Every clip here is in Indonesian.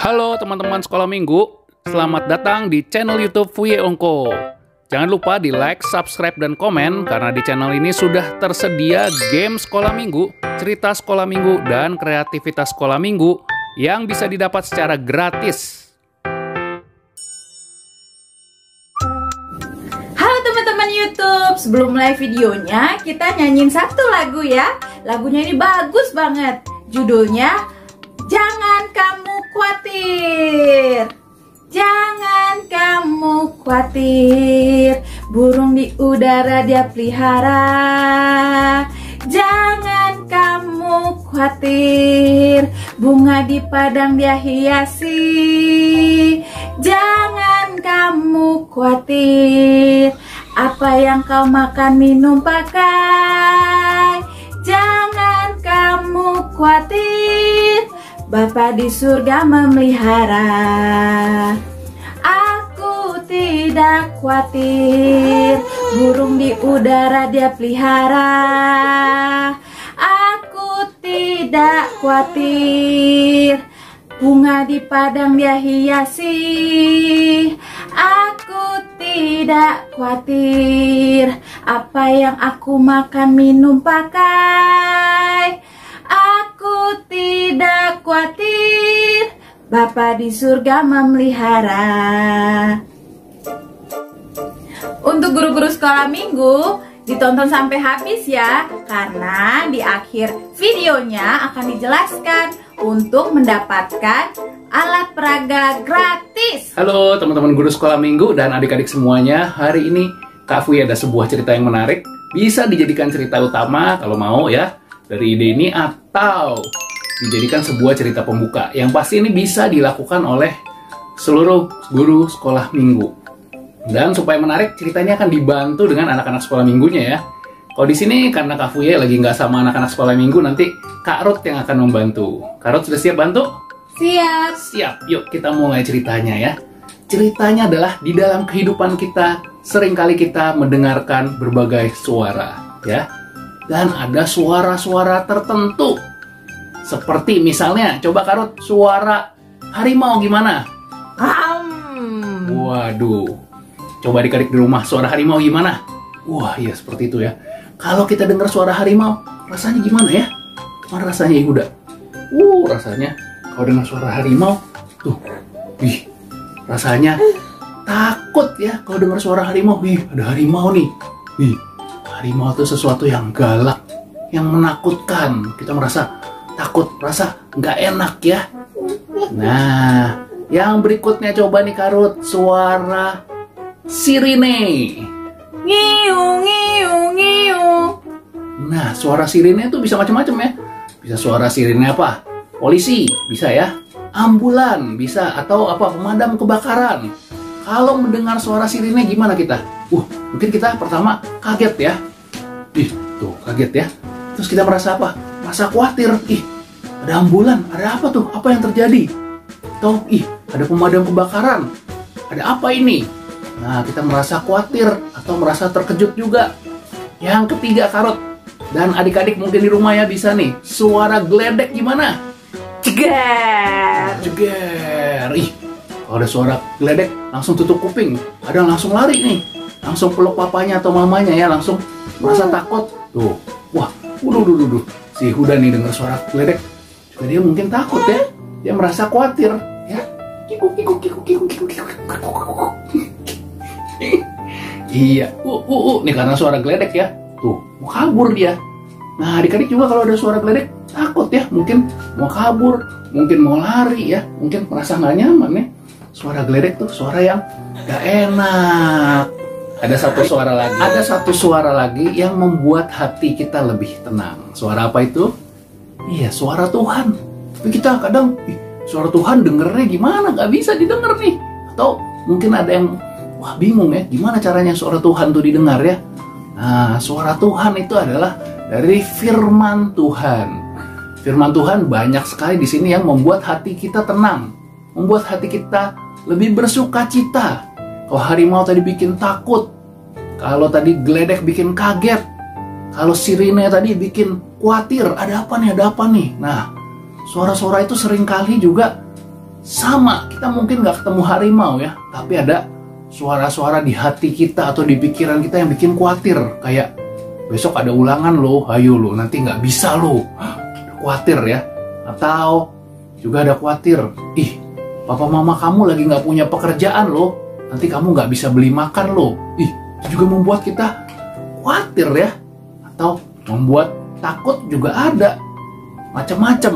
Halo teman-teman sekolah minggu, selamat datang di channel YouTube Fuye Ongko. Jangan lupa di like, subscribe, dan komen karena di channel ini sudah tersedia game sekolah minggu, cerita sekolah minggu, dan kreativitas sekolah minggu yang bisa didapat secara gratis. Halo teman-teman YouTube, sebelum mulai videonya kita nyanyiin satu lagu ya. Lagunya ini bagus banget. Judulnya Jangan Kamu Khawatir. Jangan kamu khawatir, burung di udara dia pelihara. Jangan kamu khawatir, bunga di padang dia hiasi. Jangan kamu khawatir, apa yang kau makan, minum, pakai. Jangan kamu khawatir, Bapa di surga memelihara. Aku tidak khawatir, burung di udara dia pelihara. Aku tidak khawatir, bunga di padang dia hiasi. Aku tidak khawatir, apa yang aku makan, minum, pakai. Aku tidak khawatir, Bapa di surga memelihara. Untuk guru-guru sekolah minggu, ditonton sampai habis ya, karena di akhir videonya akan dijelaskan untuk mendapatkan alat peraga gratis. Halo teman-teman guru sekolah minggu dan adik-adik semuanya, hari ini Kak Fuye ada sebuah cerita yang menarik. Bisa dijadikan cerita utama kalau mau ya, dari ide ini, atau dijadikan sebuah cerita pembuka yang pasti ini bisa dilakukan oleh seluruh guru sekolah minggu. Dan supaya menarik, ceritanya akan dibantu dengan anak-anak sekolah minggunya ya. Kalau di sini karena Kak Fuye lagi nggak sama anak-anak sekolah minggu, nanti Kak Ruth yang akan membantu. Kak Ruth sudah siap bantu? Siap. Siap. Yuk kita mulai ceritanya ya. Ceritanya adalah di dalam kehidupan kita seringkali kita mendengarkan berbagai suara ya. Dan ada suara-suara tertentu. Seperti misalnya, coba Kak Ruth, suara harimau gimana? Waduh. Coba adik-adik di rumah, suara harimau gimana? Wah, iya seperti itu ya. Kalau kita dengar suara harimau, rasanya gimana ya? Gimana rasanya Ibu? Rasanya kalau dengar suara harimau, tuh, wih, rasanya takut ya kalau dengar suara harimau. Wih, ada harimau nih. Wih, harimau itu sesuatu yang galak, yang menakutkan. Kita merasa takut, merasa nggak enak ya. Nah, yang berikutnya coba nih Kak Ruth, suara sirine. Ngiung, ngiung, ngiung. Nah, suara sirine itu bisa macam-macam ya. Bisa suara sirine apa? Polisi, bisa ya. Ambulan, bisa. Atau apa? Pemadam kebakaran. Kalau mendengar suara sirine gimana kita? Mungkin kita pertama kaget ya. Ih, tuh kaget ya. Terus kita merasa apa? Merasa khawatir. Ih, ada ambulan. Ada apa tuh? Apa yang terjadi? Atau, ih, ada pemadam kebakaran. Ada apa ini? Nah, kita merasa khawatir atau merasa terkejut juga. Yang ketiga, Kak Ruth, dan adik-adik mungkin di rumah ya bisa nih. Suara geledek gimana? Jeger. Jeger. Ih, kalau ada suara geledek langsung tutup kuping. Kadang langsung lari nih. Langsung peluk papanya atau mamanya ya, langsung merasa takut. Tuh, wah, si Huda nih dengar suara geledek, juga dia mungkin takut ya. Dia merasa khawatir ya. Iya, nih karena suara geledek ya. Tuh, mau kabur dia. Nah, adik-adik juga kalau ada suara geledek takut ya. Mungkin mau kabur, mungkin mau lari ya. Mungkin merasa nggak nyaman ya. Suara geledek tuh suara yang gak enak. Ada satu suara lagi yang membuat hati kita lebih tenang. Suara apa itu? Iya, suara Tuhan. Tapi kita kadang, suara Tuhan dengernya gimana? Gak bisa didengar nih. Atau mungkin ada yang, wah bingung ya, gimana caranya suara Tuhan tuh didengar ya? Nah, suara Tuhan itu adalah dari firman Tuhan. Firman Tuhan banyak sekali di sini yang membuat hati kita tenang. Membuat hati kita lebih bersuka cita. Kalau harimau tadi bikin takut, kalau tadi geledek bikin kaget, kalau sirine tadi bikin khawatir, ada apa nih, ada apa nih. Nah, suara-suara itu seringkali juga sama, kita mungkin nggak ketemu harimau ya, tapi ada suara-suara di hati kita atau di pikiran kita yang bikin khawatir. Kayak, besok ada ulangan loh, ayo lo, nanti nggak bisa lo. Khawatir ya. Atau juga ada khawatir, ih, papa mama kamu lagi nggak punya pekerjaan loh, nanti kamu nggak bisa beli makan loh. Ih, itu juga membuat kita khawatir ya. Atau membuat takut juga ada. Macam-macam.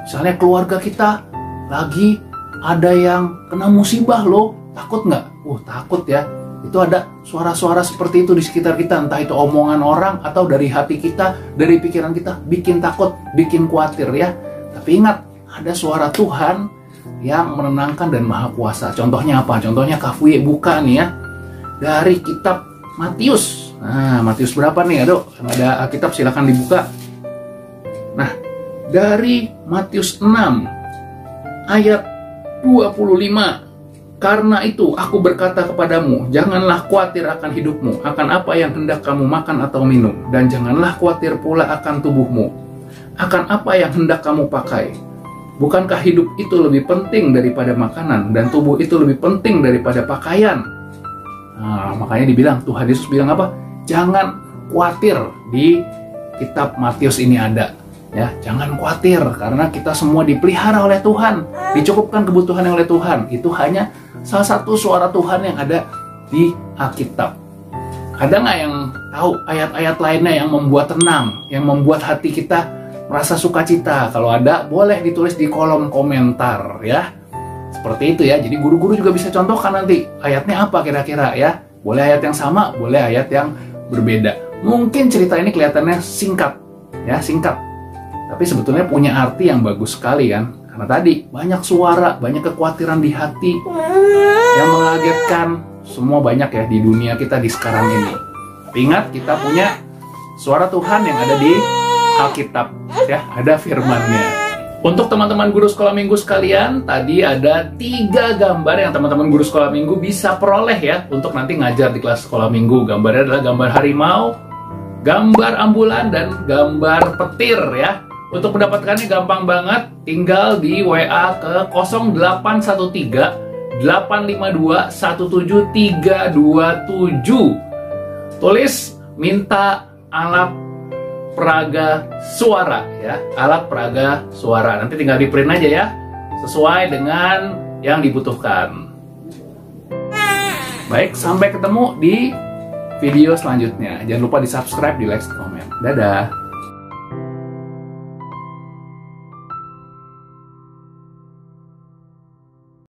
Misalnya keluarga kita lagi ada yang kena musibah loh, takut nggak? Takut ya. Itu ada suara-suara seperti itu di sekitar kita, entah itu omongan orang atau dari hati kita, dari pikiran kita, bikin takut, bikin khawatir ya. Tapi ingat, ada suara Tuhan yang menenangkan dan maha kuasa. Contohnya apa? Contohnya Kak Fuye buka nih ya, dari kitab Matius. Nah, Matius berapa nih? Aduh, ada Alkitab, silakan dibuka. Nah, dari Matius 6 ayat 25. Karena itu aku berkata kepadamu, janganlah khawatir akan hidupmu, akan apa yang hendak kamu makan atau minum, dan janganlah khawatir pula akan tubuhmu, akan apa yang hendak kamu pakai. Bukankah hidup itu lebih penting daripada makanan, dan tubuh itu lebih penting daripada pakaian? Nah, makanya dibilang, Tuhan Yesus bilang apa? Jangan khawatir. Di kitab Matius ini ada. Ya, jangan khawatir, karena kita semua dipelihara oleh Tuhan, dicukupkan kebutuhannya oleh Tuhan. Itu hanya salah satu suara Tuhan yang ada di Alkitab. Ada nggak yang tahu ayat-ayat lainnya yang membuat tenang, yang membuat hati kita merasa sukacita? Kalau ada, boleh ditulis di kolom komentar ya. Seperti itu ya. Jadi guru-guru juga bisa contohkan nanti ayatnya apa kira-kira ya. Boleh ayat yang sama, boleh ayat yang berbeda. Mungkin cerita ini kelihatannya singkat ya, singkat. Tapi sebetulnya punya arti yang bagus sekali kan. Karena tadi banyak suara, banyak kekhawatiran di hati yang mengagetkan. Semua banyak ya di dunia kita di sekarang ini. Tapi ingat, kita punya suara Tuhan yang ada di Alkitab ya, ada firman-Nya. Untuk teman-teman guru sekolah minggu sekalian, tadi ada 3 gambar yang teman-teman guru sekolah minggu bisa peroleh ya untuk nanti ngajar di kelas sekolah minggu. Gambarnya adalah gambar harimau, gambar ambulan, dan gambar petir ya. Untuk mendapatkannya gampang banget, tinggal di WA ke 0813 852 17327. Tulis minta alat peraga suara ya, alat peraga suara. Nanti tinggal di print aja ya, sesuai dengan yang dibutuhkan. Baik, sampai ketemu di video selanjutnya. Jangan lupa di subscribe, di like, komen. Dadah.